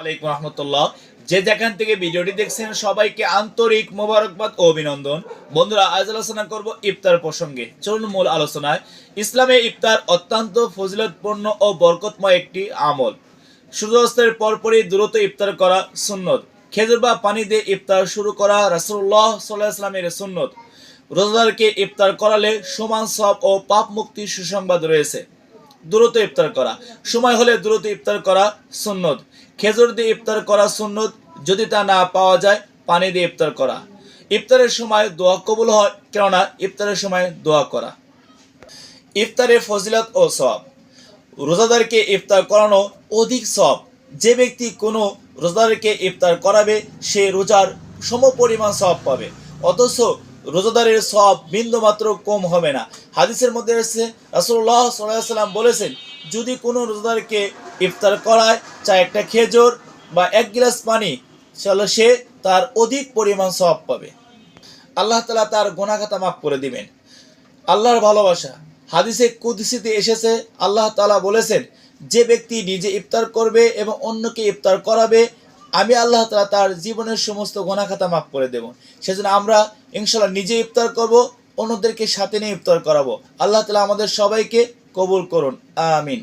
আলাইকুম রহমতুল্লাহ। যে যেখান থেকে ভিডিওটি দেখছেন সবাইকে আন্তরিক মোবারকবাদ ও অভিনন্দন। বন্ধুরা, আজ আলোচনা করব ইফতার প্রসঙ্গে। চলুন মূল আলোচনায়। ইসলামে ইফতার অত্যন্ত ফজিলতপূর্ণ ও বরকতময় একটি আমল। সূর্যাস্তের পরপরই দ্রুত ইফতার করা সুন্নত। খেজুর বা পানি দিয়ে ইফতার শুরু করা রাসূলুল্লাহ সাল্লাল্লাহু আলাইহি ওয়াসাল্লামের সুন্নত। রোজাদারকে ইফতার করালে সমান সওয়াব ও পাপ মুক্তির সুসংবাদ রয়েছে। দ্রুত ইফতার করা, সময় হলে দ্রুত ইফতার করা সুন্নত। খেজুর দিয়ে ইফতার করা সুন্নত, যদি তা না পাওয়া যায় পানি দিয়ে ইফতার করা। ইফতারের সময় দোয়া কবুল হয়, কেননা ইফতারের সময় দোয়া করা। ইফতারের ফজিলত ও সওয়াব। রোজাদারকে ইফতার করানো অধিক সওয়াব। যে ব্যক্তি কোনো রোজাদারকে ইফতার করাবে সে রোজার সমপরিমাণ সওয়াব পাবে, অথচ রোজাদারের সওয়াব বিন্দুমাত্র কম হবে না। হাদিসের মধ্যে এসেছে, রাসূলুল্লাহ সাল্লাল্লাহু আলাইহি ওয়াসাল্লাম বলেছেন, যদি কোনো রোজাদারকে ইফতার করায়, চাই একটা খেজুর বা এক গ্লাস পানি, তাহলে সে তার অধিক পরিমাণ সওয়াব পাবে। আল্লাহ তাআলা তার গুনাহ খাতা মাফ করে দিবেন। আল্লাহর ভালোবাসা। হাদিসে কুদসিতে এসেছে, আল্লাহ তাআলা বলেছেন, যে ব্যক্তি নিজে ইফতার করবে এবং অন্যকে ইফতার করাবে, আমি আল্লাহ তাআলা তার জীবনের সমস্ত গুনাহ খাতা মাফ করে দেব। সেজন্য আমরা ইনশাআল্লাহ নিজে ইফতার করব, অন্যদেরকে সাথে নিয়ে ইফতার করাবো। আল্লাহ তাআলা আমাদের সবাইকে কবুল করুন, আমিন।